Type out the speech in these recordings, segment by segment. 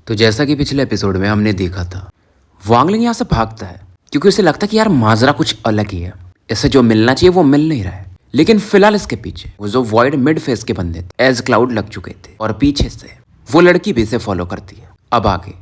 तो जैसा कि पिछले एपिसोड में हमने देखा था, वांगलिंग यहाँ से भागता है क्योंकि उसे लगता है कि यार माजरा कुछ अलग ही है, इसे जो मिलना चाहिए वो मिल नहीं रहा है। लेकिन फिलहाल इसके पीछे वो जो वॉइड मिड फेस के बंदे थे एज क्लाउड लग चुके थे और पीछे से वो लड़की भी इसे फॉलो करती है। अब आगे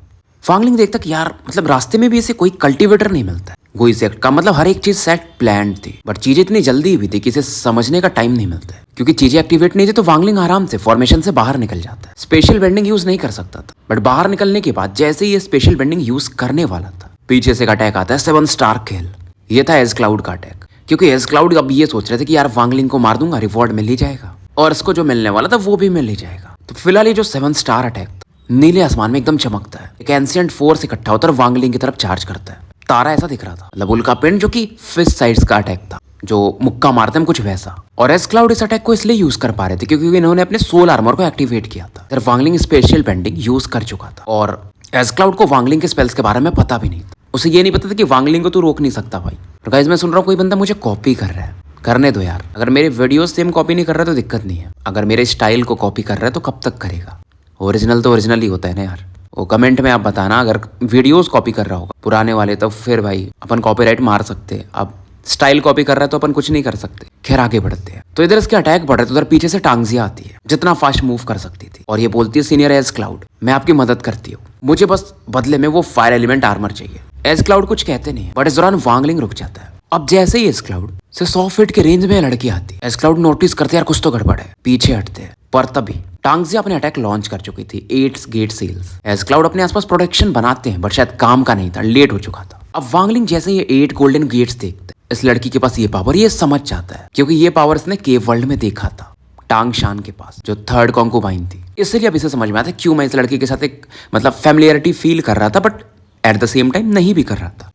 वांगलिंग देखता कि यार मतलब रास्ते में भी इसे कोई कल्टीवेटर नहीं मिलता है। वो इसे का मतलब हर एक चीज सेट प्लान्ड थी, बट चीजें इतनी जल्दी हुई थी कि इसे समझने का टाइम नहीं मिलता है। क्योंकि चीजें एक्टिवेट नहीं थी तो वांगलिंग आराम से फॉर्मेशन से बाहर निकल जाता है। स्पेशल बेंडिंग यूज नहीं कर सकता था, बट बाहर निकलने के बाद जैसे ही ये स्पेशल बेंडिंग यूज करने वाला था, पीछे से अटैक आता है 7 स्टार किल। ये था एज क्लाउड का अटैक, क्योंकि एज क्लाउड अब ये सोच रहे थे कि यार वांगलिंग को मार दूंगा, रिवॉर्ड मिल ही जाएगा और इसको जो मिलने वाला था वो भी मिल ही जाएगा। तो फिलहाल ये जो 7 स्टार अटैक था नीले आसमान में एकदम चमकता है। एक एंशिएंट फोर्स इकट्ठा होता है और वांगलिंग की तरफ चार्ज करता है। तारा ऐसा दिख रहा था, मतलब उल्का पिंड जो कि फिश साइड्स का अटैक था, जो मुक्का मारते हैं कुछ वैसा। और एज क्लाउड इस अटैक को इसलिए यूज कर पा रहे थे क्योंकि इन्होंने अपने सोल आर्मर को एक्टिवेट किया था। फिर वांगलिंग स्पेशल बेंडिंग यूज कर चुका था और एज क्लाउड को वांगलिंग के स्पेल्स के बारे में पता भी नहीं था। उसे ये नहीं पता था कि वांगलिंग को तू रोक नहीं सकता भाई। और गाइस मैं सुन रहा हूँ कोई बंदा मुझे कॉपी कर रहा है, करने दो यार। अगर मेरे वीडियोस सेम कॉपी नहीं कर रहा तो दिक्कत नहीं है, अगर मेरे स्टाइल को कॉपी कर रहा है तो कब तक करेगा। ओरिजिनल तो ओरिजिनल ही होता है ना यार। वो कमेंट में आप बताना अगर वीडियोस कॉपी कर रहा होगा पुराने वाले, तो फिर भाई अपन कॉपीराइट मार सकते हैं। अब स्टाइल कॉपी कर रहा है तो अपन कुछ नहीं कर सकते। खैर आगे बढ़ते हैं। तो इधर इसके अटैक बढ़ रहे, तो उधर पीछे से टांगजिया आती है जितना फास्ट मूव कर सकती थी और ये बोलती है सीनियर एज क्लाउड मैं आपकी मदद करती हूँ, मुझे बस बदले में वो फायर एलिमेंट आर्मर चाहिए। एज क्लाउड कुछ कहते नहीं, बट इस दौरान वांगलिंग रुक जाता है। अब जैसे ही एज क्लाउड से 100 फीट के रेंज में लड़की आती है, एज क्लाउड नोटिस करते यार कुछ तो गड़बड़ है, पीछे हटते हैं। पर तभी टांगजिया अपने अटैक लॉन्च कर चुकी थी 8 गेट सील्स। एज क्लाउड अपने आसपास प्रोटेक्शन बनाते हैं, बट शायद काम का नहीं था, लेट हो चुका था। अब वांगलिंग जैसे ये 8 गोल्डन गेट्स देखते हैं, इस लड़की के पास ये पावर ये समझ जाता है, क्योंकि ये पावर इसने केव वर्ल्ड में देखा था टांग शान के पास, जो थर्ड कॉन्कुबाइन थी। इसलिए अब इसे समझ में आता है क्यों मैं इस लड़की के साथ एक मतलब फैमिलियरिटी फील कर रहा था, but at the same time नहीं भी कर रहा था,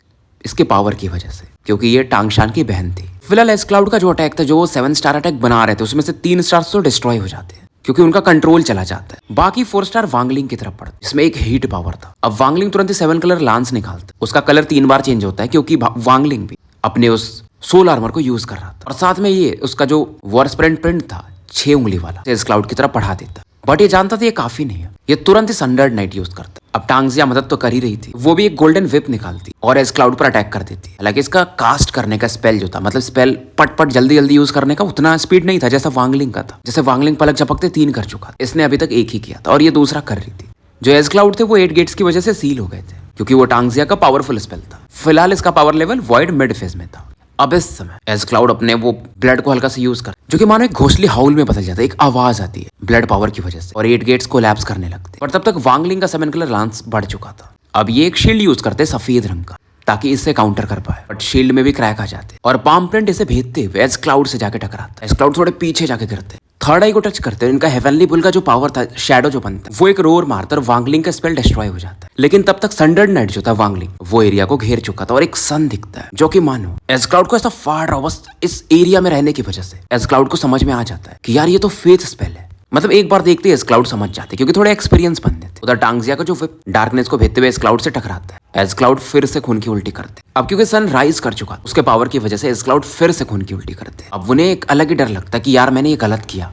इसके पावर की वजह से, क्योंकि ये टांगशान की बहन थी। फिलहाल एज क्लाउड का जो अटैक था, जो 7 स्टार अटैक बना रहे थे, उसमें से 3 स्टार्स तो डिस्ट्रॉय हो जाते हैं क्योंकि उनका कंट्रोल चला जाता है। बाकी 4 स्टार वांगलिंग की तरफ पड़ते, जिसमें एक हीट पावर था। अब वांगलिंग तुरंत ही 7 कलर लांस निकालता, उसका कलर 3 बार चेंज होता है क्योंकि वांगलिंग भी अपने उस सोल आर्मर को यूज कर रहा था। और साथ में ये उसका जो वॉरस्प्रेंट प्रिंट था 6 उंगली वाला, एज क्लाउड की तरफ बढ़ा देता। बट ये जानता था ये काफी नहीं है, ये तुरंत ही सनडर्ड नाइट यूज करता। अब टांगजिया मदद तो कर ही रही थी, वो भी एक गोल्डन विप निकालती और एज क्लाउड पर अटैक कर देती। हालांकि इसका कास्ट करने का स्पेल जो था, मतलब स्पेल पट जल्दी जल्दी यूज करने का उतना स्पीड नहीं था जैसा वांगलिंग का था। जैसे वांगलिंग पलक झपकते 3 कर चुका, इसने अभी तक 1 ही किया था और ये दूसरा कर रही थी। जो एज क्लाउड थे वो 8 गेट्स की वजह से सील हो गए थे क्योंकि वो टांगजिया का पावरफुल स्पेल था। फिलहाल इसका power level void mid phase में था। अब इस समय एज क्लाउड अपने वो ब्लड को हल्का से यूज कर, जो कि मानो एक घोंसली हाउल में बदल जाता है, एक आवाज आती है ब्लड पावर की वजह से और 8 गेट्स कोलैप्स करने लगते। पर तब तक वांगलिंग का 7 कलर लांस बढ़ चुका था। अब ये एक शील्ड यूज करते सफेद रंग का ताकि इससे काउंटर कर पाए, बट शील्ड में भी क्रैक आ जाते और पाम प्रिंट इसे भेजते हुए एज क्लाउड से जाके टकराता है। एज क्लाउड थोड़े पीछे जाके गिरते, थर्ड आई को टच करते हैं। इनका हेवनली बुल का जो पावर था, शैडो जो बनता है, वो एक रोर मारता और वांगलिंग का स्पेल डिस्ट्रॉय हो जाता है। लेकिन तब तक सनडर्ड नाइट जो था वांगलिंग, वो एरिया को घेर चुका था और एक सन दिखता है जो कि मानो एज क्लाउड को ऐसा फाड़ रहा हो। बस इस एरिया में रहने की वजह से एज क्लाउड को समझ में आ जाता है कि यार ये तो फेथ स्पेल है। मतलब एक बार देखते एज क्लाउड समझ जाते क्योंकि थोड़े एक्सपीरियंस बंदे थे। उधर टांगजिया का जो विप डार्कनेस को भेजते हुए एज क्लाउड से टकराता है। एज क्लाउड फिर से खून की उल्टी करते। अब क्योंकि सन राइज कर चुका, उसके पावर की वजह से एज क्लाउड फिर से खून की उल्टी करते। अब उन्हें एक अलग ही डर लगता है कि यार मैंने ये गलत किया।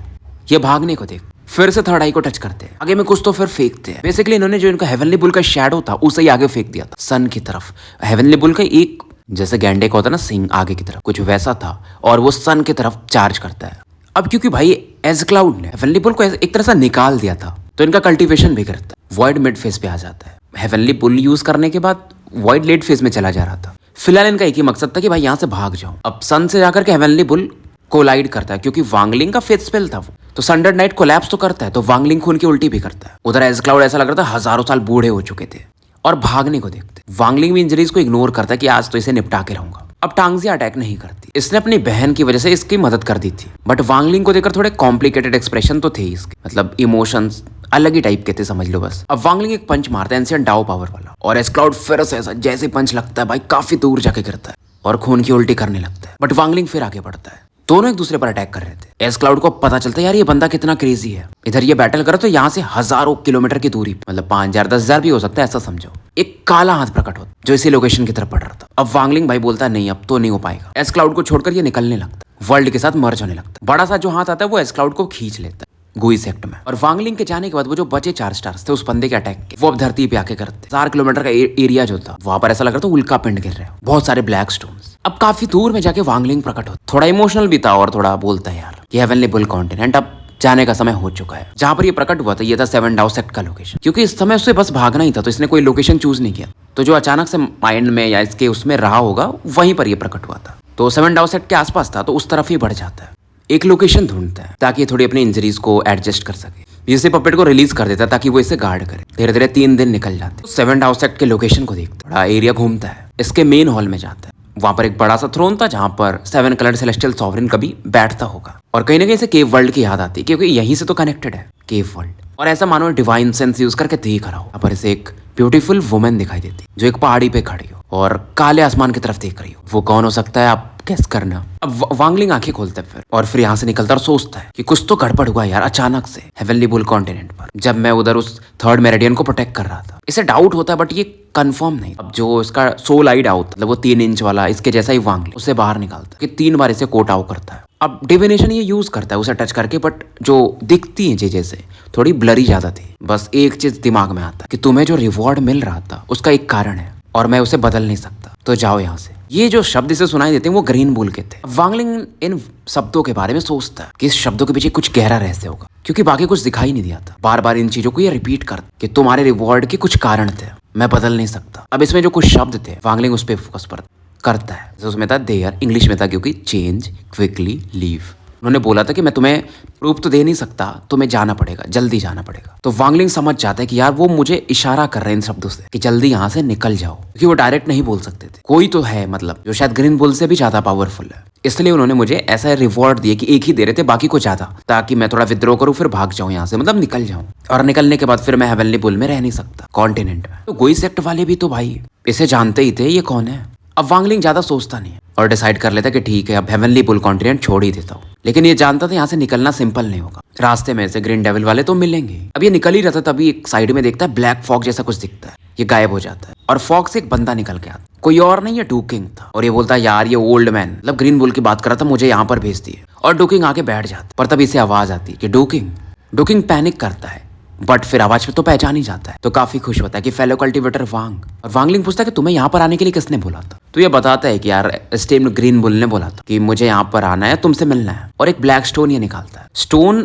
ये भागने को देख फिर से थर्ड आई को टच करते हैं, आगे में कुछ तो फिर फेंकते हैं। बेसिकली इन्होंने जो इनका हेवनली बुल का शैडो था उसे ही आगे फेंक दिया था सन की तरफ। हेवनली बुल का एक जैसे गैंडे का होता ना सिंह आगे की तरफ, कुछ वैसा था और वो सन की तरफ चार्ज करता है। अब क्योंकि भाई एज क्लाउड ने हेवनली बुल को एक तरह से निकाल दिया था, तो इनका कल्टीवेशन भी करता है। वॉइड मिड फेज पे आ जाता है। हेवनली बुल यूज करने के बाद वॉइड लेट फेज में चला जा रहा था। फिलहाल इनका एक ही मकसद था कि भाई यहाँ से भाग जाओ। अब सन से जाकर के हेवनली बुल कोलाइड करता है क्योंकि वांगलिंग का फेथ स्पेल था वो, तो सनडर्ड नाइट कोलैप्स तो करता है, तो वांगलिंग खून की उल्टी भी करता है। उधर एज क्लाउड ऐसा लग रहा था हजारों साल बूढ़े हो चुके थे और भागने को देखते। वांगलिंग भी इंजरीज को इग्नोर करता है कि आज तो इसे निपटा के रहूंगा। अब टांगजिया अटैक नहीं करती, इसने अपनी बहन की वजह से इसकी मदद कर दी थी। बट वांगलिंग को देखकर थोड़े कॉम्प्लिकेटेड एक्सप्रेशन तो थे इसके, मतलब इमोशंस अलग ही टाइप के थे समझ लो बस। अब वांगलिंग एक पंच मारता है एंशिएंट डाओ पावर वाला और एज क्लाउड फिर से ऐसा जैसे पंच लगता है भाई काफी दूर जाके गिरता है और खून की उल्टी करने लगता है। बट वांगलिंग फिर आगे बढ़ता है। दोनों एक दूसरे पर अटैक कर रहे थे। एज क्लाउड को पता चलता है यार ये बंदा कितना क्रेजी है। इधर ये बैटल करो तो यहाँ से हजारों किलोमीटर की दूरी, मतलब 5000 10,000 भी हो सकता है, ऐसा समझो। एक काला हाथ प्रकट होता जो इसी लोकेशन की तरफ पड़ रहा था। अब वांगलिंग भाई बोलता है नहीं अब तो नहीं हो पाएगा। एज क्लाउड को छोड़कर ये निकलने लगता, वर्ल्ड के साथ मर्ज होने लगता। बड़ा सा जो हाथ आता है वो एज क्लाउड को खींच लेता है गोई सेक्ट में। और वांगलिंग के जाने के बाद वो जो बचे 4 स्टार्स थे उस बंदे के अटैक के, वो अब धरती पे आके करते। 4 किलोमीटर का एरिया जो था वहां पर ऐसा लग रहा था उल्का पिंड गिर रहे हो, बहुत सारे ब्लैक स्टोन्स। अब काफी दूर में जाके वांगलिंग प्रकट होता, थोड़ा इमोशनल भी था और थोड़ा बोलता है यार कि हेवनली बुल कॉन्टिनेंट अब जाने का समय हो चुका है। जहां पर ये प्रकट हुआ था ये था 7 डाउ सेक्ट का लोकेशन, क्योंकि इस समय उससे बस भागना ही था तो इसने कोई लोकेशन चूज नहीं किया। तो जो अचानक से माइंड में या इसके उसमें रहा होगा वहीं पर ये प्रकट हुआ था। तो 7 डाउ सेक्ट के आसपास था तो उस तरफ ही बढ़ जाता है, एक लोकेशन ढूंढता है ताकि ये थोड़ी अपनी इंजरीज को एडजस्ट कर सके। इसे पपेट को रिलीज कर देता है ताकि वो इसे गार्ड करे। धीरे धीरे 3 दिन निकल जाते हैं। 7 डाउ सेक्ट के लोकेशन को देखता है, बड़ा एरिया घूमता है, इसके मेन हॉल में जाता है। वहां पर एक बड़ा सा थ्रोन था जहां पर 7 कलर सेलेस्टियल सॉवरेन कभी बैठता होगा। और कहीं ना कहीं इसे केव वर्ल्ड की याद आती है क्योंकि यहीं से तो कनेक्टेड है केव वर्ल्ड। और ऐसा मानो डिवाइन सेंस यूज करके देख रहा हो। यहाँ पर इसे एक ब्यूटीफुल वुमेन दिखाई देती जो एक पहाड़ी पे खड़ी हो और काले आसमान की तरफ देख रही हो। वो कौन हो सकता है आप गेस करना। अब वांगलिंग आंखें खोलता है फिर यहाँ से निकलता और सोचता है कि कुछ तो गड़बड़ हुआ यार अचानक से हेवनली बुल कॉन्टिनेंट पर, जब मैं उधर उस 3rd मेरिडियन को प्रोटेक्ट कर रहा था। इसे डाउट होता है बट ये कंफर्म नहीं। अब जो इसका सोल आइड आउट मतलब वो 3 इंच वाला इसके जैसा ही वांगलिंग उसे बाहर निकालता है कि 3 बार इसे कोट आउट करता है। अब डिविनेशन ये यूज करता है उसे टच करके, बट जो दिखती है चीजें से थोड़ी ब्लरी ज्यादा थी। बस एक चीज दिमाग में आता कि तुम्हें जो रिवॉर्ड मिल रहा था उसका एक कारण है और मैं उसे बदल नहीं सकता, तो जाओ यहाँ से। ये जो शब्द इसे सुनाई देते हैं वो ग्रीन बुल के थे। वांगलिंग इन शब्दों के बारे में सोचता है कि इस शब्दों के पीछे कुछ गहरा रहस्य होगा क्योंकि बाकी कुछ दिखाई नहीं दिया था। बार बार इन चीजों को ये रिपीट कर कि तुम्हारे रिवॉर्ड के कुछ कारण थे, मैं बदल नहीं सकता। अब इसमें जो कुछ शब्द थे वांगलिंग उस पर फोकस पर करता है। तो उसमें था देयर, इंग्लिश में था क्योंकि चेंज, क्विकली, लीव। उन्होंने बोला था कि मैं तुम्हें प्रूफ तो दे नहीं सकता, तुम्हें जाना पड़ेगा, जल्दी जाना पड़ेगा। तो वांगलिंग समझ जाता है कि यार वो मुझे इशारा कर रहे हैं इन शब्दों से कि जल्दी यहाँ से निकल जाओ, क्योंकि वो डायरेक्ट नहीं बोल सकते थे। कोई तो है मतलब जो शायद ग्रीन बुल से भी ज्यादा पावरफुल है, इसलिए उन्होंने मुझे ऐसा रिवॉर्ड दिया कि एक ही दे रहे थे बाकी को ज्यादा, ताकि मैं थोड़ा विद्रोह करूँ फिर भाग जाऊँ यहाँ से, मतलब निकल जाऊँ। और निकलने के बाद फिर मैं हेवनली बुल में रह नहीं सकता कॉन्टिनेंट में। तो गोई सेक्ट वाले भी तो भाई इसे जानते ही थे ये कौन है। अब वांगलिंग ज्यादा सोचता नहीं है और डिसाइड कर लेता कि ठीक है अब हेवनली बुल कॉन्टिनेंट छोड़ ही देता हूँ। लेकिन ये जानता था यहाँ से निकलना सिंपल नहीं होगा, रास्ते में से ग्रीन डेविल वाले तो मिलेंगे। अब ये निकल ही रहता तभी एक साइड में देखता है ब्लैक फॉग जैसा कुछ दिखता है, ये गायब हो जाता है और फॉग से एक बंदा निकल के आता, कोई और नहीं है डूकिंग था। और ये बोलता है यार ये ओल्ड मैन मतलब ग्रीन बुल की बात कर रहा था, मुझे यहाँ पर भेज दिए। और डूकिंग आके बैठ जाता, पर तभी इसे आवाज आती है कि डूकिंग पैनिक करता है बट फिर आवाज पे तो पहचान ही जाता है। तो काफी खुश होता है कि फेलो कल्टीवेटर वांग। और वांगलिंग पूछता है कि तुम्हें यहाँ पर आने के लिए किसने बोला था। तो ये बताता है कि यार स्टेम ग्रीन बुल ने बोला था कि मुझे यहाँ पर आना है, तुमसे मिलना है। और एक ब्लैक स्टोन ये निकालता है। स्टोन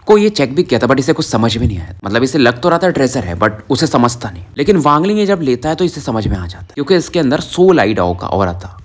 को ये चेक भी किया था बट इसे कुछ समझ में नहीं आया, मतलब इसे लग तो रहा था ट्रेजर है बट उसे समझता नहीं। लेकिन वांगलिंग ये जब लेता है तो इसे समझ में आ जाता है क्योंकि इसके अंदर सोल आइड का ऑरा था।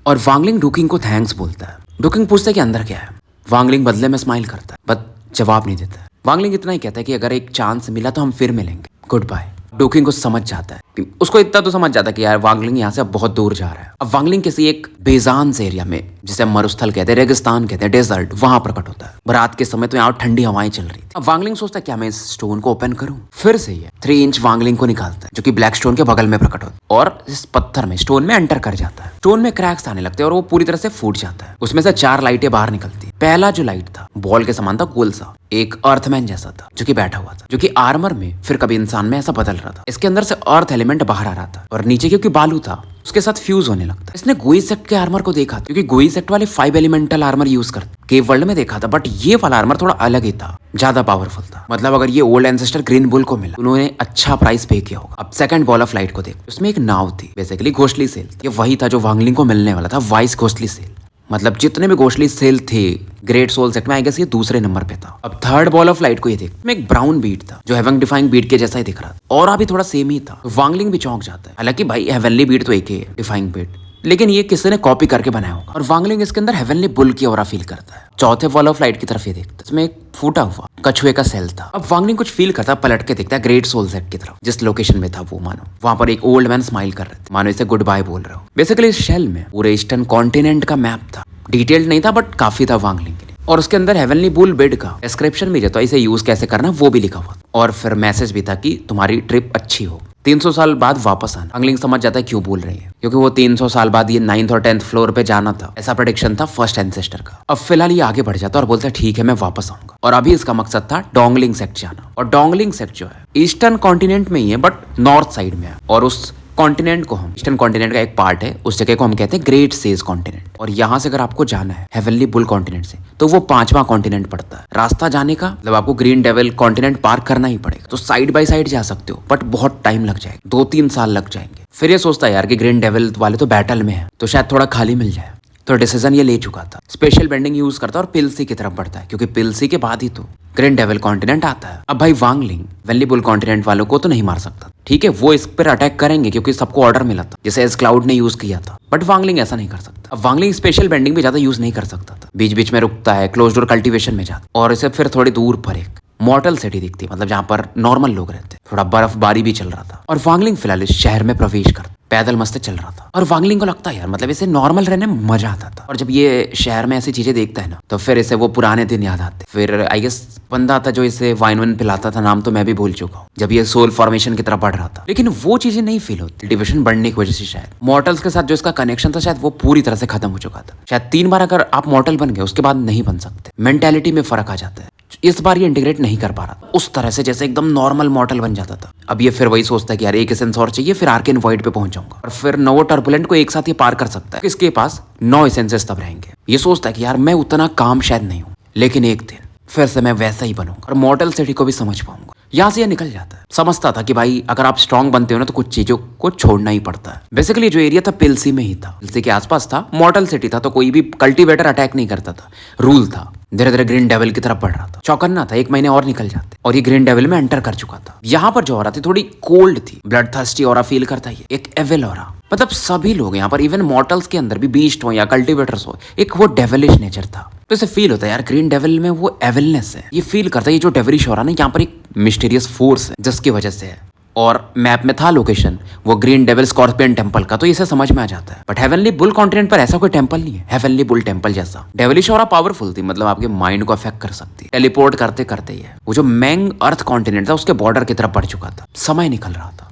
और वांगलिंग डूकिंग को थैंक्स बोलता है। डूकिंग पूछता है कि अंदर क्या है। वांगलिंग बदले में स्माइल करता है बट जवाब नहीं देता है। वांगलिंग इतना ही कहता है कि अगर एक चांस मिला तो हम फिर मिलेंगे, गुड बाय। डूकिंग को समझ जाता है, उसको इतना तो समझ जाता है कि यार वांगलिंग यहाँ से अब बहुत दूर जा रहा है। अब वांगलिंग किसी एक बेजान से एरिया में, जिसे मरुस्थल कहते हैं, रेगिस्तान कहते हैं, डेजर्ट, वहां प्रकट होता है। रात के समय तो यहाँ ठंडी हवाएं चल रही थी। अब वांगलिंग सोचता है क्या मैं इस स्टोन को ओपन करूं। फिर से ये 3 इंच वांगलिंग को निकालता है जो कि ब्लैक स्टोन के बगल में प्रकट होता है और इस पत्थर में स्टोन में एंटर कर जाता है। स्टोन में क्रैक्स आने लगते हैं और वो पूरी तरह से फूट जाता है। उसमें से 4 लाइटें बाहर निकलती है। पहला जो लाइट था बॉल के समान था, गोल सा, एक अर्थमैन जैसा था जो कि बैठा हुआ था, जो कि आर्मर में फिर कभी इंसान में ऐसा बदल रहा था। इसके अंदर से अर्थ एलिमेंट बाहर आ रहा था और नीचे क्योंकि बालू था उसके साथ फ्यूज होने लगता। इसने गोई सेक्ट के आर्मर को देखा क्योंकि गोई सेक्ट वाले 5 एलिमेंटल आर्मर यूज करते केव वर्ल्ड में देखा था, बट ये वाला आर्मर थोड़ा अलग ही था, ज्यादा पावरफुल था। मतलब अगर ये ओल्ड एंसेस्टर ग्रीन बुल को मिला उन्होंने अच्छा प्राइस पे किया होगा। अब सेकंड बॉल ऑफ लाइट को देख, उसमें एक नाव थी, बेसिकली घोषली सेल। ये वही था जो वांगलिंग को मिलने वाला था, वाइस घोषली सेल। मतलब जितने भी घोषली सेल थे ग्रेट सोल सेट में, आई गेस ये दूसरे नंबर पे था। अब थर्ड बॉल ऑफ लाइट को ये देख, में एक ब्राउन बीट था जो हेवन डिफाइंग बीट के जैसा ही दिख रहा था और अभी थोड़ा सेम ही था। तो वांगलिंग भी चौंक जाता है। हालांकि भाई हेवनली बीट तो एक ही है, डिफाइंग बीट, लेकिन ये किसी ने कॉपी करके बनाया होगा। और वांगलिंग इसके अंदर हेवनली बुल की ऑरा फील करता है। चौथे बॉल ऑफ लाइट की तरफ ये देखता है, इसमें एक फूटा हुआ कछुए का सेल था। अब वांगलिंग कुछ फील करता, पलट के देखता है ग्रेट सोल सेट की तरफ, जिस लोकेशन में था वो। मानो वहां पर एक ओल्ड मैन स्माइल कर रहे थे, मानो इसे गुड बाय बोल रहे हो। बेसिकली इस शेल में पूरे ईस्टर्न कॉन्टिनेंट का मैप था। डिटेल्ड नहीं था बट काफी था वांगलिंग के लिए। और उसके अंदर हेवनली बुल बेड का डिस्क्रिप्शन भी था, इसे यूज कैसे करना वो भी लिखा हुआ। और फिर मैसेज भी था कि तुम्हारी ट्रिप अच्छी हो, 300 साल बाद वापस आना। वांगलिंग समझ जाता है क्यों बोल रही है, क्योंकि वो 300 साल बाद ये 9th और 10th फ्लोर पे जाना था, ऐसा प्रेडिक्शन था फर्स्ट एंसेस्टर का। अब फिलहाल ये आगे बढ़ जाता है और बोलता है ठीक है मैं वापस आऊंगा। और अभी इसका मकसद था डोंगलिंग सेक्ट जाना। और डोंगलिंग सेक्ट जो है ईस्टर्न कॉन्टिनेंट में ही है बट नॉर्थ साइड में है, और उस कॉन्टिनेंट को हम ईस्टर्न कॉन्टिनेंट का एक पार्ट है, उस जगह को हम कहते हैं ग्रेट सेज कॉन्टिनेंट। और यहाँ से अगर आपको जाना है हेवनली बुल कॉन्टिनेंट से, तो वो 5वां कॉन्टिनेंट पड़ता है। रास्ता जाने का मतलब आपको ग्रीन डेविल कॉन्टिनेंट पार करना ही पड़ेगा। तो साइड बाय साइड जा सकते हो, बट बहुत टाइम लग जाएगा, 2-3 साल लग जाएंगे। फिर ये सोचता है यार कि ग्रीन डेविल वाले तो बैटल में है, तो शायद थोड़ा खाली मिल जाए। तो डिसीजन ये ले चुका था, स्पेशल बेंडिंग यूज करता है और पिलसी की तरफ बढ़ता है, क्योंकि पिलसी के बाद ही तो ग्रीन डेविल कॉन्टिनेंट आता है। अब भाई वांगलिंग हेवनली बुल कॉन्टिनेंट वालों को तो नहीं मार सकता, ठीक है, वो इस पर अटैक करेंगे क्योंकि सबको ऑर्डर मिला था, जैसे एस क्लाउड ने यूज किया था। बट वांगलिंग ऐसा नहीं कर सकता। अब वांगलिंग स्पेशल बेंडिंग भी ज्यादा यूज नहीं कर सकता था, बीच बीच में रुकता है, क्लोज डोर कल्टीवेशन में जाता, और इसे फिर थोड़ी दूर पर एक मॉर्टल सिटी दिखती है, मतलब जहाँ पर नॉर्मल लोग रहते, थोड़ा बर्फबारी भी चल रहा था। और वांगलिंग फिलहाल इस शहर में प्रवेश कर पैदल मस्त चल रहा था। और वांगलिंग को लगता है यार मतलब इसे नॉर्मल रहने में मजा आता था। और जब ये शहर में ऐसी चीजें देखता है ना, तो फिर इसे वो पुराने दिन याद आते। फिर आई गेस बंदा था जो इसे वाइन वाइन पिलाता था, नाम तो मैं भी भूल चुका हूँ, जब ये सोल फॉर्मेशन की तरफ बढ़ रहा था। लेकिन वो चीजें नहीं फील होती डिविजन बढ़ने की वजह से। शायद मॉर्टल्स के साथ जो इसका कनेक्शन था शायद वो पूरी तरह से खत्म हो चुका था। शायद 3 बार अगर आप मॉर्टल बन गए उसके बाद नहीं बन सकते, मेंटेलिटी में फर्क आ जाता है। इस बार ये इंटीग्रेट नहीं कर पा रहा उस तरह से जैसे एकदम नॉर्मल मॉर्टल बन जाता था। अब ये फिर वही सोचता है कि यार एक एसेंस और चाहिए, फिर आर्केन वॉइड पे पहुंच जाऊंगा और फिर नोवो टर्बुलेंट को एक साथ ये पार कर सकता है। इसके पास 9 एसेंसेस तब रहेंगे। ये सोचता है कि यार मैं उतना काम शायद नहीं हूं, लेकिन एक दिन फिर से मैं वैसा ही बनूंगा और मॉर्टल सिटी को भी समझ पाऊंगा। यहाँ से ये निकल जाता है। समझता था कि भाई अगर आप स्ट्रांग बनते हो ना तो कुछ चीजों को छोड़ना ही पड़ता है। बेसिकली जो एरिया था पिलसी में ही था, पिलसी के आसपास था, मॉर्टल सिटी था, तो कोई भी कल्टीवेटर अटैक नहीं करता था, रूल था। धीरे धीरे ग्रीन डेविल की तरफ बढ़ रहा था। चौकन्ना था, 1 महीने और निकल जाते और ये ग्रीन डेविल में एंटर कर चुका था। यहाँ पर जो हो रहा थी थोड़ी कोल्ड थी, ब्लड थर्स्टी ऑरा फील करता है, एक एविल ऑरा। मतलब सभी लोग यहाँ पर, इवन मॉर्टल्स के अंदर भी, बीस्ट हो या कल्टीवेटर्स हो, एक वो डेविलिश नेचर था। तो इसे फील होता है यार ग्रीन डेविल में वो एविलनेस है। ये फील करता है ये जो डेविलिश ऑरा ना, यहाँ पर एक मिस्टीरियस फोर्स है जिसकी वजह से है। और मैप में था लोकेशन वो ग्रीन डेविल स्कॉर्पियन टेंपल का, तो इसे समझ में आ जाता है। बट हेवनली बुल कॉन्टिनेंट पर ऐसा कोई टेंपल नहीं है हेवनली बुल टेंपल जैसा। डेविलिश ऑरा पावरफुल थी, मतलब आपके माइंड को अफेक्ट कर सकती है, टेलीपोर्ट करते करते ही है। वो जो मैंग अर्थ कॉन्टिनेंट था उसके बॉर्डर की तरफ बढ़ चुका था। समय निकल रहा था,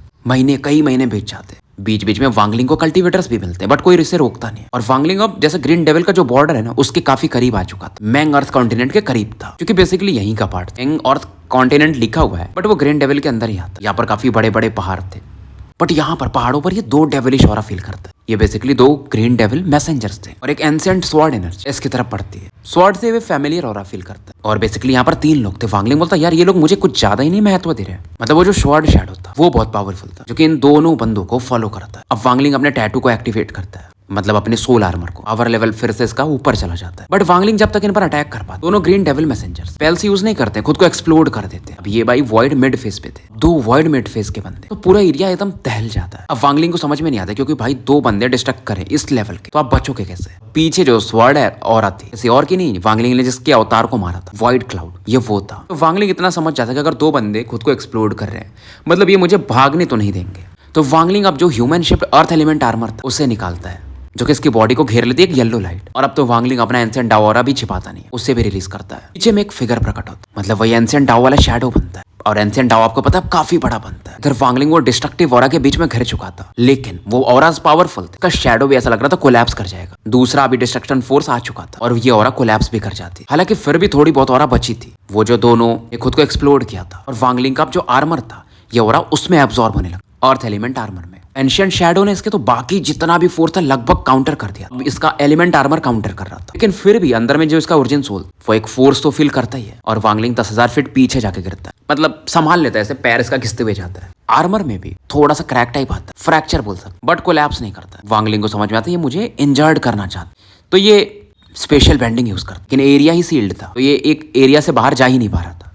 कई महीने बीत जाते। बीच बीच में वांगलिंग को कल्टीवेटर्स भी मिलते हैं, बट कोई इसे रोकता नहीं। और वांगलिंग अब जैसे ग्रीन डेविल का जो बॉर्डर है ना उसके काफी करीब आ चुका था, मैंग अर्थ कॉन्टिनेंट के करीब था, क्योंकि बेसिकली यहीं का पार्ट मैंग अर्थ कॉन्टिनेंट लिखा हुआ है, बट वो ग्रीन डेविल के अंदर ही आता। यहाँ पर काफी बड़े बड़े पहाड़ थे, बट यहाँ पर पहाड़ों पर ये 2 डेविलिश ऑरा फील करता है। ये बेसिकली 2 ग्रीन डेविल मैसेंजर्स थे और एक एंशिएंट स्वॉर्ड एनर्जी इसकी तरफ पड़ती है। स्वॉर्ड से वे फैमिलियर ऑरा फील करता है। और बेसिकली यहाँ पर 3 लोग थे। वांगलिंग बोलता यार ये लोग मुझे कुछ ज्यादा ही नहीं महत्व दे रहे हैं। मतलब वो जो स्वॉर्ड शैडो था वो बहुत पावरफुल था, जो कि इन दोनों बंदों को फॉलो करता है। अब वांगलिंग अपने टैटू को एक्टिवेट करता है, मतलब अपने सोल आर्मर को। आवर लेवल फिर से इसका ऊपर चला जाता है। बट वांगलिंग जब तक इन पर अटैक कर पाता, दोनों green devil messengers spells use नहीं करते, खुद को एक्सप्लोड कर देते। अब ये भाई वॉइड मिड फेस पे थे, 2 वॉइड मिड फेस के बंदे, तो पूरा एरिया एकदम दहल जाता है। अब वांगलिंग को समझ में नहीं आता, क्योंकि भाई 2 बंदे डिस्ट्रक्ट करें इस लेवल के, तो आप बचोगे कैसे। पीछे जो स्वॉर्ड है और आती किसी और की नहीं, वांगलिंग ने जिसके अवतार को मारा था वॉइड क्लाउड, ये वो था। तो वांगलिंग इतना समझ जाता है कि अगर 2 बंदे खुद को एक्सप्लोड कर रहे हैं, मतलब ये मुझे भागने तो नहीं देंगे। तो वांगलिंग अब जो human ship earth element armour था उसे निकालता है, जो कि इसकी बॉडी को घेर लेती है एक येलो लाइट। और अब तो वांगलिंग अपना एंशिएंट डाओ ऑरा भी छिपाता नहीं, उससे भी रिलीज करता है। पीछे में एक फिगर प्रकट होता है, मतलब वही एंशिएंट डाओ वाला शैडो बनता है। और एंशिएंट डाओ आपको पता है काफी बड़ा बनता है। इधर वांगलिंग वो डिस्ट्रक्टिव ऑरा के बीच में घिर चुका था, लेकिन वो ऑरास पावरफुल थे, का शैडो भी ऐसा लग रहा था कोलैप्स कर जाएगा। दूसरा अभी डिस्ट्रक्शन फोर्स आ चुका था और ये ऑरा कोलैप्स भी कर जाती। हालांकि फिर भी थोड़ी बहुत ऑरा बची थी, वो जो दोनों ये खुद को एक्सप्लोर किया था। और वांगलिंग का जो आर्मर था ये ऑरा उसमें एब्जॉर्ब होने लगा, अर्थ एलिमेंट आर्मर में। एंशिएंट शैडो ने इसके तो बाकी जितना भी फोर्स था लगभग काउंटर कर दिया। इसका एलिमेंट आर्मर काउंटर कर रहा था, लेकिन फिर भी अंदर में जो इसका ओरिजिन सोल वो एक फोर्स तो फील करता ही है। और वांगलिंग 10,000 फीट पीछे जाके गिरता है, मतलब संभाल लेता है, ऐसे पैर इसका घिसते हुए जाता है। आर्मर में भी थोड़ा सा क्रैक टाइप आता है, फ्रैक्चर बोल सकते, बट कोलैप्स नहीं करता। वांगलिंग को समझ में आता है ये मुझे इंजर्ड करना चाहता, तो ये स्पेशल बेंडिंग यूज करता, लेकिन एरिया ही सील्ड था, तो ये एक एरिया से बाहर जा ही नहीं पा रहा था।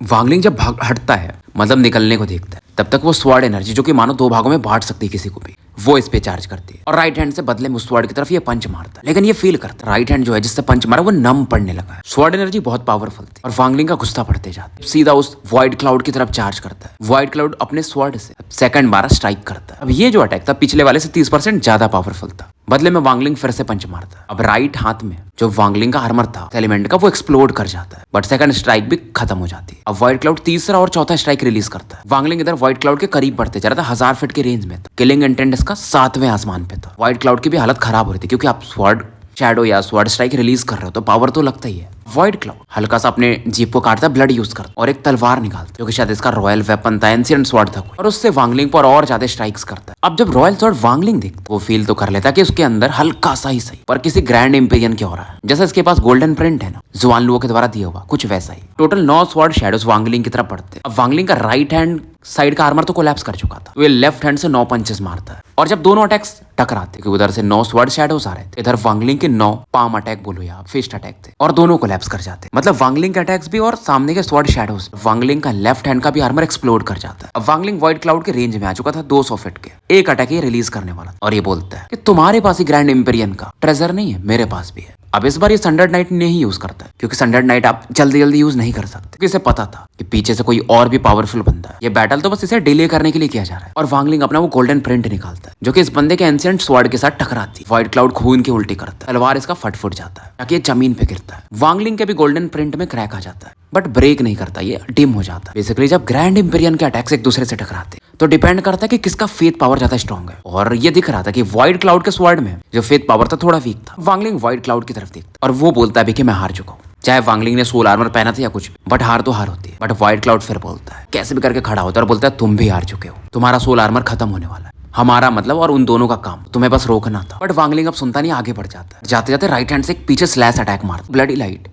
वांगलिंग जब भाग हटता है, मतलब निकलने को देखता है, तब तक वो स्वॉर्ड एनर्जी, जो कि मानो 2 भागों में बांट सकती है किसी को भी, वो इस पे चार्ज करती है। और राइट हैंड से बदले में उस स्वॉर्ड की तरफ ये पंच मारता है, लेकिन ये फील करता है राइट हैंड जो है जिससे पंच मारा वो नम पड़ने लगा है। स्वॉर्ड एनर्जी बहुत पावरफुल थी और वांगलिंग का गुस्सा बढ़ते जाता है। सीधा उस वॉइड क्लाउड की तरफ चार्ज करता है। वॉइड क्लाउड अपने स्वॉर्ड से सेकंड बार स्ट्राइक करता है। अब ये जो अटैक था पिछले वाले से 30% ज्यादा पावरफुल था। बदले में वांगलिंग फिर से पंच मारता है। अब राइट हाथ में जो वांगलिंग का आर्मर था एलिमेंट का वो एक्सप्लोड कर जाता है, बट सेकंड स्ट्राइक भी खत्म हो जाती है। अब व्हाइट क्लाउड तीसरा और चौथा स्ट्राइक रिलीज करता है। वांगलिंग इधर व्हाइट क्लाउड के करीब बढ़ते जा रहा था, 1000 फीट के रेंज में था। किलिंग इंटेंट इसका 7वें आसमान पे था। व्हाइट क्लाउड की भी हालत खराब हो रही थी, क्योंकि आप स्वॉर्ड शैडो या स्वॉर्ड स्ट्राइक रिलीज कर रहे हो तो पावर तो लगता ही है। वॉइड क्लाउड हल्का सा अपने जीप को काटता, ब्लड यूज करता और एक तलवार निकालता, जो कि शायद इसका रॉयल वेपन था, एंशिएंट स्वॉर्ड था, और उससे वांगलिंग पर और ज्यादा स्ट्राइक्स करता है। अब जब रॉयल स्वॉर्ड वांगलिंग देखता, वो फील तो कर लेता कि उसके अंदर हल्का सा ही सही पर किसी ग्रैंड इंपीरियन क्या हो रहा है। जैसे इसके पास गोल्डन प्रिंट है ना, जुआन लुओ के द्वारा दिया हुआ, कुछ वैसा ही। टोटल 9 स्वॉर्ड शैडोज वांगलिंग की तरफ पड़ते। अब वांगलिंग का राइट हैंड साइड का आर्मर तो कोलैप्स कर चुका था, वो लेफ्ट हैंड से 9 पंचेस मारता है। और जब दोनों अटैक्स टकराते, क्योंकि उधर से 9 स्वॉर्ड शैडोज आ रहे थे, इधर वांगलिंग के 9 पाम अटैक बोलो या फिस्ट अटैक थे, और दोनों कोलैप्स कर जाते। मतलब वांगलिंग के अटैक्स भी और सामने के स्वॉर्ड शैडोज। वांगलिंग का लेफ्ट हैंड का भी आर्मर एक्सप्लोड कर जाता है। अब वांगलिंग वॉइड क्लाउड के रेंज में आ चुका था 200 फीट के। एक अटैक ये रिलीज करने वाला, और ये बोलता है कि तुम्हारे पास ही ग्रैंड इंपीरियन का ट्रेजर नहीं है, मेरे पास भी है। अब इस बार ये सनडर्ड नाइट नहीं यूज करता है, क्योंकि सनडर्ड नाइट आप जल्दी जल्दी यूज नहीं कर सकते, क्योंकि इसे पता था कि पीछे से कोई और भी पावरफुल बंदा है। ये बैटल तो बस इसे डिले करने के लिए किया जा रहा है। और वांगलिंग अपना वो गोल्डन प्रिंट निकालता है, जो कि इस बंदे के एंशिएंट स्वॉर्ड के साथ टकराती है। व्हाइट क्लाउड खून की उल्टी करता है, तलवार इसका फट फुट जाता है, ताकि ये जमीन पे गिरता है। वांगलिंग के भी गोल्डन प्रिंट में क्रैक आ जाता है, बट ब्रेक नहीं करता, ये डिम हो जाता है। बेसिकली जब ग्रैंड इंपीरियन के अटैक्स एक दूसरे से टकराते तो डिपेंड करता है कि किसका फेथ पावर ज्यादा स्ट्रॉन्ग है। और ये दिख रहा था कि व्हाइट क्लाउड के स्वॉर्ड में जो फेथ पावर था थोड़ा वीक था। वांगलिंग व्हाइट क्लाउड की तरफ देखता और वो बोलता है भी कि मैं हार चुका हूँ। चाहे वांगलिंग ने सोल आर्मर पहना था या कुछ, बट हार तो हार होती है। बट व्हाइट क्लाउड फिर बोलता है, कैसे भी करके खड़ा होता है और बोलता है तुम भी हार चुके हो, तुम्हारा सोल आर्मर खत्म होने वाला है। हमारा मतलब और उन दोनों का काम तुम्हें बस रोकना था। बट वांगलिंग अब सुनता नहीं, आगे बढ़ जाता है। जाते जाते राइट हैंड से एक पीछे स्लैश अटैक मारता, ब्लडी लाइट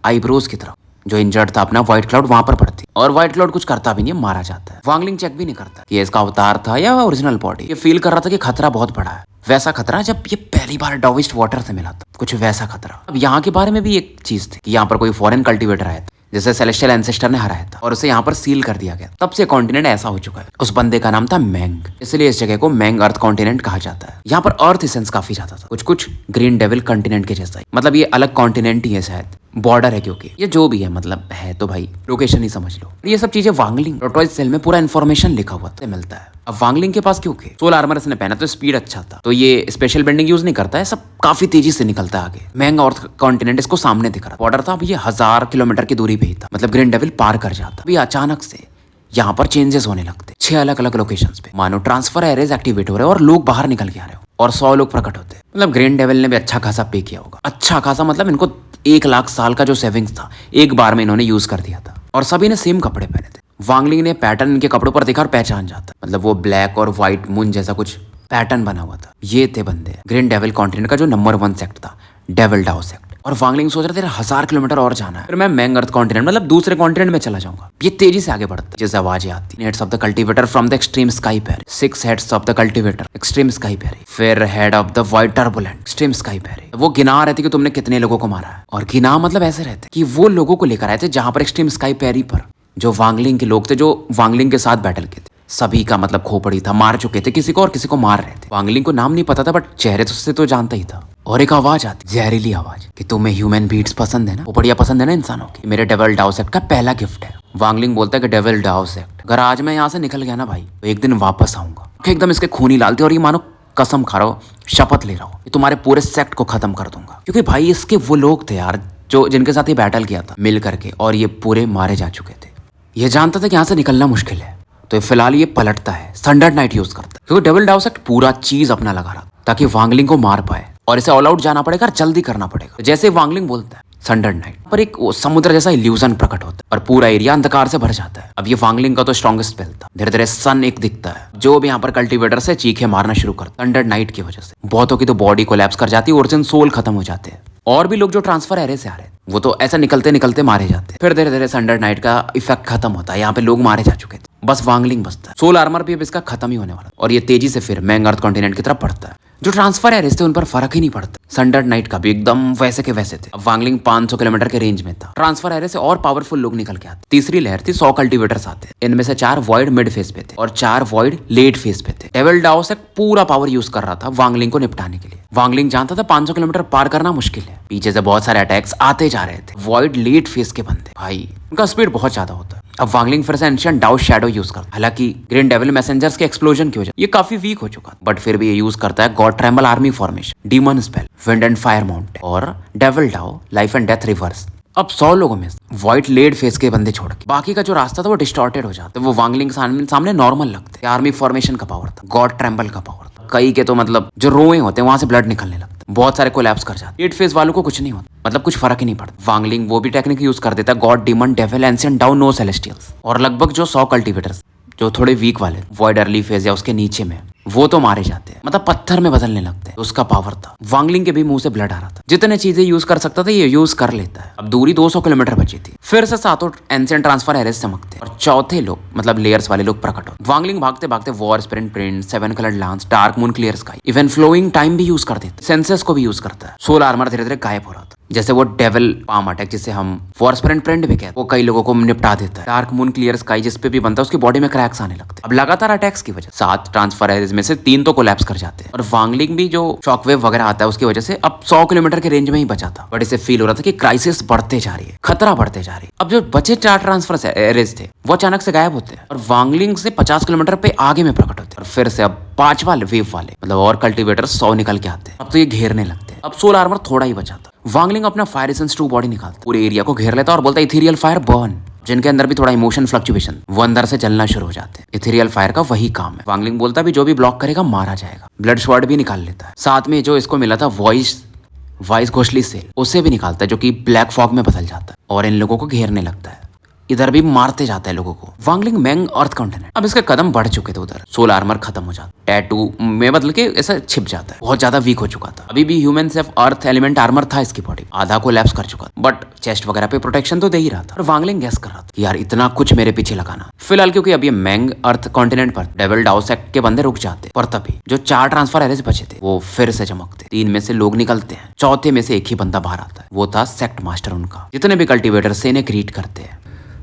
आईब्रोज की तरफ। जो इंजर्ड था अपना व्हाइट क्लाउड वहां पर पड़ती, और व्हाइट क्लाउड कुछ करता भी नहीं, मारा जाता है। वांगलिंग चेक भी नहीं करता कि ये इसका अवतार था या ओरिजिनल बॉडी। ये फील कर रहा था कि खतरा बहुत बड़ा है, वैसा खतरा जब ये पहली बार डॉविस्ट वाटर से मिला था, कुछ वैसा खतरा। अब यहाँ के बारे में भी एक चीज थी कि यहाँ पर कोई फॉरेन कल्टीवेटर आया था, जैसे सेलेस्टियल एंसेस्टर ने हराया था, और उसे यहाँ पर सील कर दिया गया। तब से कॉन्टिनेंट ऐसा हो चुका है। उस बंदे का नाम था मैंग, इसलिए इस जगह को मैंग अर्थ कॉन्टिनेंट कहा जाता है। यहाँ पर अर्थ एसेंस काफी ज्यादा था, कुछ कुछ ग्रीन डेविल कॉन्टिनेंट के जैसा ही। मतलब ये अलग कॉन्टिनेंट ही है, शायद बॉर्डर है, क्योंकि ये जो भी है मतलब है तो भाई लोकेशन ही समझ लो। ये सब चीजें वांगलिंग टॉर्टोइज सेल में पूरा इन्फॉर्मेशन लिखा हुआ था, मिलता है। अब वांगलिंग के पास क्योंकि सोल आर्मर इसने पहना तो स्पीड अच्छा था, तो ये स्पेशल बेंडिंग यूज नहीं करता है, सब काफी तेजी से निकलता है आगे। मैंग और कॉन्टिनेंट इसको सामने दिख रहा, बॉर्डर था। अब ये 1000 किलोमीटर की दूरी पे ही था, मतलब ग्रीन डेविल पार कर जाता। अभी अचानक से यहाँ पर चेंजेस होने लगते, 6 अलग अलग लोकेशंस पे। मानो ट्रांसफर एरेज एक्टिवेट हो रहे और लोग बाहर निकल के आ रहे हो, और 100 लोग प्रकट होते। मतलब ग्रीन डेविल ने भी अच्छा खासा पे किया होगा, अच्छा खासा मतलब इनको 1 लाख साल का जो सेविंग्स था एक बार में इन्होंने यूज कर दिया था। और सभी ने सेम कपड़े पहने थे। वांगलिंग ने पैटर्न इनके कपड़ों पर देखा और पहचान जाता, मतलब वो ब्लैक और व्हाइट मून जैसा कुछ पैटर्न बना हुआ था। ये थे बंदे ग्रीन डेविल कॉन्टिनेंट का जो नंबर 1 सेक्ट था, डेविल डाउ सेक्ट। और वांगलिंग सोच रहे थे 1000 किलोमीटर और जाना है, फिर मैं मैंग अर्थ कॉन्टिनेंट मतलब दूसरे कॉन्टिनेंट में चला जाऊंगा। ये तेजी से आगे बढ़ता, जैसे आवाजें आती, heads of the cultivator from the extreme sky parry, 6 heads of the cultivator extreme sky parry, फिर head of the white turbulent extreme sky parry. वो गिना रहे थे कि तुमने कितने लोगों को मारा है, और गिना मतलब ऐसे रहते कि वो लोगों को लेकर आए थे जहां पर एक्सट्रीम स्काई पैरी पर जो वांगलिंग के लोग थे, जो वांगलिंग के साथ बैटल के थे, सभी का मतलब खोपड़ी था, मार चुके थे किसी को और किसी को मार रहे थे। वांगलिंग को नाम नहीं पता था, बट चेहरे से तो जानता ही था। और एक आवाज आती, जहरीली आवाज, कि तुम्हें ह्यूमन बीट्स पसंद है ना, वो बढ़िया पसंद है ना इंसानों की, मेरे डेविल डाउ सेक्ट का पहला गिफ्ट है। वांगलिंग बोलता है कि डेविल डाउ सेक्ट, अगर आज मैं यहाँ से निकल गया ना भाई, तो एक दिन वापस आऊंगा। एकदम इसके खूनी लाल थे, और ये मानो कसम खा रहा हो, शपथ ले रहा हो, तुम्हारे पूरे सेक्ट को खत्म कर दूंगा। क्योंकि भाई इसके वो लोग थे यार जो जिनके साथ ये बैटल किया था मिल करके, और ये पूरे मारे जा चुके थे। ये जानता था कि यहाँ से निकलना मुश्किल है, तो फिलहाल ये पलटता है, सनडर्ड नाइट यूज करता है, क्योंकि डेविल डाउ सेक्ट पूरा चीज अपना लगा रहा ताकि वांगलिंग को मार पाए, और इसे ऑल आउट जाना पड़ेगा, जल्दी करना पड़ेगा। जैसे वांगलिंग बोलता है सनडर्ड नाइट पर एक समुद्र जैसा इल्यूजन प्रकट होता है, और पूरा एरिया अंधकार से भर जाता है। अब ये वांगलिंग का तो स्ट्रॉन्गेस्ट स्पेल था। धीरे धीरे सन एक दिखता है, जो भी यहाँ पर कल्टीवेटर से चीखे मारना शुरू करता, सनडर्ड नाइट की वजह से बहुतों की तो बॉडी कोलैप्स कर जाती है, ओरिजिन सोल खत्म हो जाते हैं। और भी लोग जो ट्रांसफर एरे से आ रहे हैं वो तो ऐसा निकलते निकलते मारे जाते हैं। फिर धीरे धीरे सनडर्ड नाइट का इफेक्ट खत्म होता है, यहाँ पे लोग मारे जा चुके थे, बस वांगलिंग बचता है। सोल आर्मर भी अब इसका खत्म ही होने वाला, और ये तेजी से फिर मैंग अर्थ कॉन्टिनेंट की तरफ बढ़ता है। जो ट्रांसफर एरेस थे उन पर फर्क ही नहीं पड़ता, सनडर्ड नाइट का भी एकदम वैसे के वैसे थे। अब वांगलिंग 500 किलोमीटर के रेंज में था, ट्रांसफर एरे से और पावरफुल लोग निकल के आते। तीसरी लहर थी, 100 कल्टीवेटर्स आते, इनमें से 4 वॉइड मिड फेस पे थे और 4 वॉइड लेट फेस पे थे। डेविल डाउ सेक्ट पूरा पावर यूज कर रहा था वांगलिंग को निपटाने के लिए। वांगलिंग जानता था 500 किलोमीटर पार करना मुश्किल है, पीछे से बहुत सारे अटैक्स आते जा रहे थे। वॉइड लेट फेस के बंदे भाई, उनका स्पीड बहुत ज्यादा होता है। अब वांगलिंग फिर से एंशिएंट डाउ शैडो यूज करता है, हालांकि ग्रीन डेविल मैसेंजर्स के एक्सप्लोजन की वजह ये काफी वीक हो चुका, बट फिर भी ये यूज करता है God tremble army formation, demon spell, wind and fire mountain और डेविल डाउ लाइफ एंड डेथ रिवर्स। अब 100 लोगों में व्हाइट लेड फेस के बंदे छोड़ के बाकी का जो रास्ता था वो डिस्टॉर्टेड हो जाता है। वो वांगलिंग सामने नॉर्मल लगते। आर्मी फॉर्मेशन का पावर था, गॉड ट्रेम्बल का पावर था, कई के तो मतलब जो रोए होते हैं वहां से ब्लड निकलने लगता। बहुत सारे कोलैप्स कर जाते। 8 फेज वालों को कुछ नहीं होता, मतलब कुछ फर्क ही नहीं पड़ता। वांगलिंग वो भी टेक्निक यूज कर देता है, गॉड, डीमन, डेविल, एंशिएंट, डाउ, नो सेलेस्टियल्स, और लगभग जो 100 कल्टीवेटर्स जो थोड़े वीक वाले वॉइड अर्ली फेज या उसके नीचे में, वो तो मारे जाते हैं, मतलब पत्थर में बदलने लगते हैं। उसका पावर था। वांगलिंग के भी मुंह से ब्लड आ रहा था। जितने चीजें यूज कर सकता था ये यूज कर लेता है। अब दूरी 200 किलोमीटर बची थी। फिर से सातों एंशिएंट ट्रांसफर एरेस चमकते और चौथे लोग, मतलब लेयर्स वाले लोग प्रकट होते। वांगलिंग भागते भागते war sprint print, 7 coloured lance, dark moon, clear sky, even flowing time भी यूज कर देते। सेंसेस को भी यूज करता है। सोल आर्मर धीरे धीरे गायब हो रहा था। जैसे वो डेविल पाम अटैक जिसे हम वॉर स्प्रिंट प्रिंट भी कहते हैं, वो कई लोगों को निपटा देता है। डार्क मून, क्लियर स्काई जिस पे भी बनता है उसकी बॉडी में क्रैक्स आने लगते हैं। अब लगातार अटैक्स की वजह 7 ट्रांसफर एरेस में से 3 तो कोलैप्स कर जाते हैं। और वांगलिंग भी जो शॉकवेव वगैरह आता है उसकी वजह से अब 100 किलोमीटर के रेंज में ही बचा था। बट इसे फील हो रहा था कि क्राइसिस बढ़ते जा रही है, खतरा बढ़ते जा रही है। अब जो बचे 4 ट्रांसफर एरेस थे वो अचानक से गायब होते हैं और वांगलिंग से 50 किलोमीटर पे आगे में प्रकट होते हैं। और फिर से अब 5 वेव वाले, मतलब और कल्टीवेटर 100 निकल के आते हैं। अब तो ये घेरने लगते हैं। अब सोल आर्मर थोड़ा ही बचा था। वांगलिंग अपना फायर एसेंस 2 बॉडी निकालता, पूरे एरिया को घेर लेता और बोलता है इथेरियल फायर बर्न, जिनके अंदर भी थोड़ा इमोशन फ्लक्चुएशन, वो अंदर से जलना शुरू हो जाते हैं। इथेरियल फायर का वही काम है। वांगलिंग बोलता भी जो भी ब्लॉक करेगा मारा जाएगा। ब्लड स्वॉर्ड भी निकाल लेता है। साथ में जो इसको मिला था वॉइस घोषली सेल, उसे भी निकालता है जो कि ब्लैक फॉग में बदल जाता है और इन लोगों को घेरने लगता है। इधर भी मारते जाता है लोगों को। वांगलिंग मैंग अर्थ कॉन्टिनेंट। अब इसके कदम बढ़ चुके थे उधर। सोल आर्मर खत्म हो जाता, टैटू में बदल के ऐसा छिप जाता है। बहुत ज्यादा वीक हो चुका था। अभी भी human safe earth element armour था इसकी बॉडी, आधा को लैप्स कर चुका, बट चेस्ट वगैरह पे प्रोटेक्शन तो दे ही रहा था। और वांगलिंग गैस कर रहा था कि यार इतना कुछ मेरे पीछे लगाना। फिलहाल क्योंकि अब ये मैंग अर्थ कॉन्टिनेंट पर डेविल डाउ सेक्ट के बंदे रुक जाते, पर तभी जो 4 ट्रांसफर एरेस बचे थे वो फिर से चमकते। 3 में से लोग निकलते हैं, चौथे में से एक ही बंदा बाहर आता है। वो था सेक्ट मास्टर उनका। जितने भी कल्टीवेटर से इन्हें ग्रीट करते हैं।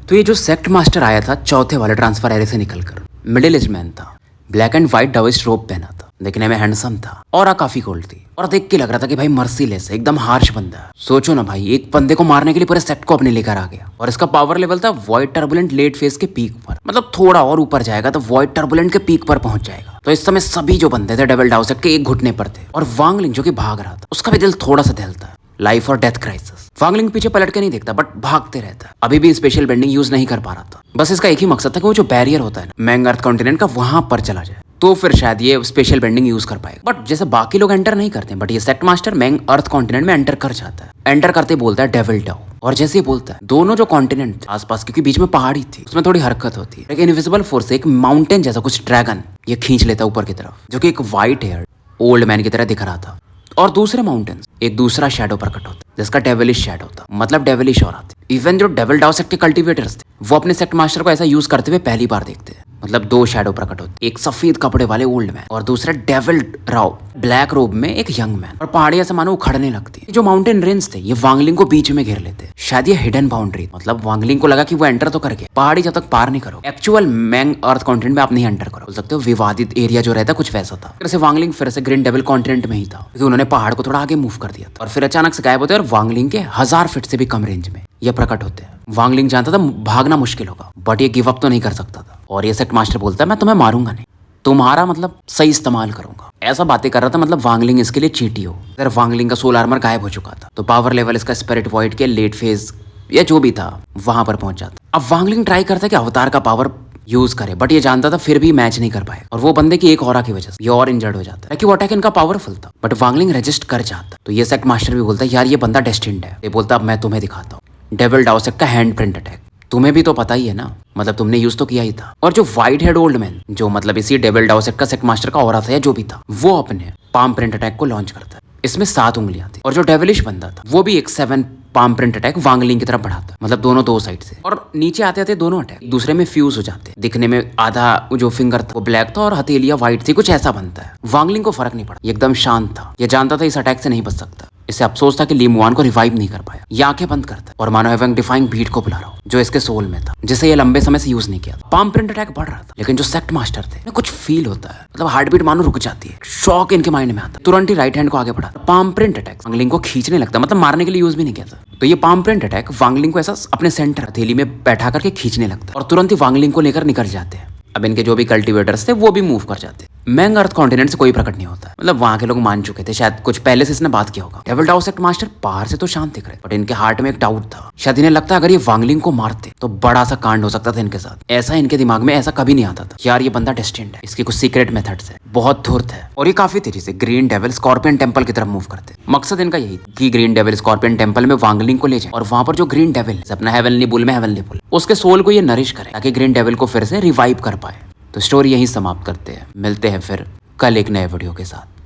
तो ये जो सेक्ट मास्टर आया था चौथे वाले ट्रांसफर एरे से निकलकर, मिडिल एज मैन था, ब्लैक एंड व्हाइट डाउइस्ट रोब पहना था, देखने में हैंडसम था और काफी कोल्ड थी और देख के लग रहा था कि भाई मर्सीलेस है, एकदम हार्श बंदा है। सोचो ना भाई, एक बंदे को मारने के लिए पूरे सेट को अपने लेकर आ गया। और इसका पावर लेवल था वॉइड टर्बुलेंट लेट फेज के पीक पर, मतलब थोड़ा और ऊपर जाएगा तो वॉइड टर्बुलेंट के पीक पर पहुंच जाएगा। तो इस समय सभी जो बंदे थे डेविल डाउ सेक्ट के एक घुटने पर थे और वांगलिंग जो कि भाग रहा था उसका भी दिल थोड़ा सा दहलता है। लाइफ और डेथ क्राइसिस। वांगलिंग पीछे पलट के नहीं देखता बट भागते रहता है। अभी भी स्पेशल बेंडिंग यूज नहीं कर पा रहा था। बस इसका एक ही मकसद था कि वो जो बैरियर होता है ना मैंग अर्थ कॉन्टिनेंट का, वहां पर चला जाए तो फिर शायद ये स्पेशल बेंडिंग यूज कर पाएगा। बट जैसे बाकी लोग एंटर नहीं करते, बट ये सेक्ट मास्टर मैंग अर्थ कॉन्टिनेंट में एंटर कर जाता है। एंटर करते बोलता है डेविल डाउ, और जैसे ही बोलता है दोनों जो कॉन्टिनेंट आसपास, क्योंकि बीच में पहाड़ी थी, उसमें थोड़ी हरकत होती है। एक इनविजिबल फोर्स, एक माउंटेन जैसा कुछ ड्रैगन ये खींच लेता है ऊपर की तरफ, जो कि एक व्हाइट हेयर ओल्ड मैन की तरह दिख रहा था। और दूसरे माउंटेन्स एक दूसरा शैडो प्रकट होता जिसका डेविलिश शैडो था, मतलब डेविलिश हो रहा था। इवन जो डेविल डाउ सेक्ट के कल्टीवेटर्स थे वो अपने सेक्ट मास्टर को ऐसा यूज करते हुए पहली बार देखते हैं। मतलब 2 शैडो प्रकट होते, एक सफेद कपड़े वाले ओल्ड मैन और दूसरा डेविल राव ब्लैक रोब में एक यंग मैन। और पहाड़ियां से मानो उखड़ने लगती है। जो माउंटेन रेंज थे ये वांगलिंग को बीच में घेर लेते। शायद ये हिडन बाउंड्री, मतलब वांगलिंग को लगा कि वो एंटर तो कर गया, पहाड़ी जब तक पार नहीं करो, एक्चुअल मैंग अर्थ कॉन्टिनेंट में आप नहीं एंटर करो, बोल सकते हो विवादित एरिया जो रहता कुछ वैसा था। फिर से वांगलिंग फिर से ग्रीन डेविल कॉन्टिनेंट में ही था, क्योंकि उन्होंने पहाड़ को थोड़ा आगे मूव कर दिया था। और फिर अचानक से गायब होते और वांगलिंग के 1000 फीट से भी कम रेंज में ये प्रकट होते हैं। वांगलिंग जानता था भागना मुश्किल होगा, बट ये गिव अप तो नहीं कर सकता था। और ये सेक्ट मास्टर बोलता है मैं तुम्हें मारूंगा नहीं, तुम्हारा मतलब सही इस्तेमाल करूंगा। ऐसा बातें कर रहा था, मतलब वांगलिंग इसके लिए चीटी हो। अगर वांगलिंग का सोल आर्मर गायब हो चुका था तो पावर लेवल इसका स्पिरिट वॉइड के लेट फेज या जो भी था वहां पर पहुंच जाता। अब वांगलिंग ट्राई करता है कि अवतार का पावर यूज करे, बट ये जानता था फिर भी मैच नहीं कर पाए। और वो बंदे की एक ऑरा की वजह से ये और इंजर्ड हो जाता है कि वो अटैक इनका पावरफुल था, बट वांगलिंग रजिस्ट कर जाता। तो ये सेक्ट मास्टर भी बोलता है यार ये बंदा डेस्टिन्ड है। ये बोलता अब मैं तुम्हें दिखाता हूँ डेविल डाउ सेक्ट का हैंड प्रिंट अटैक। तुम्हें भी तो पता ही है ना, मतलब तुमने यूज तो किया ही था। और जो व्हाइट हेड ओल्ड मैन, जो मतलब इसी डेविल डाउ सेक्ट का सेक्ट मास्टर का ऑरा था या जो भी था, वो अपने पाम प्रिंट अटैक को लॉन्च करता है। इसमें 7 उंगलियां थी। और जो डेविलिश बंदा था वो भी एक 7 पाम प्रिंट अटैक वांगलिंग की तरफ बढ़ाता, मतलब दोनों 2 साइड से। और नीचे आते आते दोनों अटैक दूसरे में फ्यूज हो जाते। दिखने में आधा जो फिंगर था वो ब्लैक था और हथेलिया व्हाइट थी, कुछ ऐसा बनता है। वांगलिंग को फर्क नहीं पड़ा, ये एकदम शांत था। ये जानता था इस अटैक से नहीं बच सकता। इसे अफसोस था कि ली मुआन को रिवाइव नहीं कर पाया। ये आंखें बंद करता और मानो एवं डिफाइंग बीट को बुला रहा हूं जो इसके सोल में था, जिसे ये लंबे समय से यूज नहीं किया था। पाम प्रिंट अटैक बढ़ रहा था, लेकिन जो सेक्ट मास्टर थे कुछ फील होता है, मतलब हार्ट बीट मानो रुक जाती है। शॉक इनके माइंड में आता, तुरंत ही राइट हैंड को आगे बढ़ा, पाम प्रिंट अटैक वांगलिंग को खींचने लगता, मतलब मारने के लिए यूज भी नहीं किया था। तो ये पाम प्रिंट अटैक वांगलिंग को ऐसा अपने सेंटर हथेली में बैठा करके खींचने लगता है और तुरंत ही वांगलिंग को लेकर निकल जाते हैं। अब इनके जो भी कल्टीवेटर्स थे वो भी मूव कर जाते। मैंग अर्थ कॉन्टिनेंट से कोई प्रकट नहीं होता है। मतलब वहां के लोग मान चुके थे, शायद कुछ पहले से इसने बात किया होगा। डेविल डाउ सेक्ट मास्टर बाहर से तो शांत दिख रहे, बट इनके हार्ट में एक डाउट था। शायद इन्हें लगता है अगर ये वांगलिंग को मारते तो बड़ा सा कांड हो सकता था इनके साथ। ऐसा इनके दिमाग में ऐसा कभी नहीं आता था यार ये बंदा डेस्टिन्ड है, इसकी कुछ सीक्रेट मेथड्स है, बहुत धूर्त है और ये काफी तेजी से ग्रीन डेविल स्कॉर्पियन टेंपल की तरफ मूव करते। मकसद इनका यही कि ग्रीन डेविल स्कॉर्पियन टेंपल में वांगलिंग को ले जाए और वहां पर जो ग्रीन डेविल अपना हेवनली बुल में हेवनली बुल उसके सोल को ये नरिश करे ताकि ग्रीन डेविल को फिर से रिवाइव कर पाए। तो स्टोरी यहीं समाप्त करते हैं, मिलते हैं फिर कल एक नए वीडियो के साथ।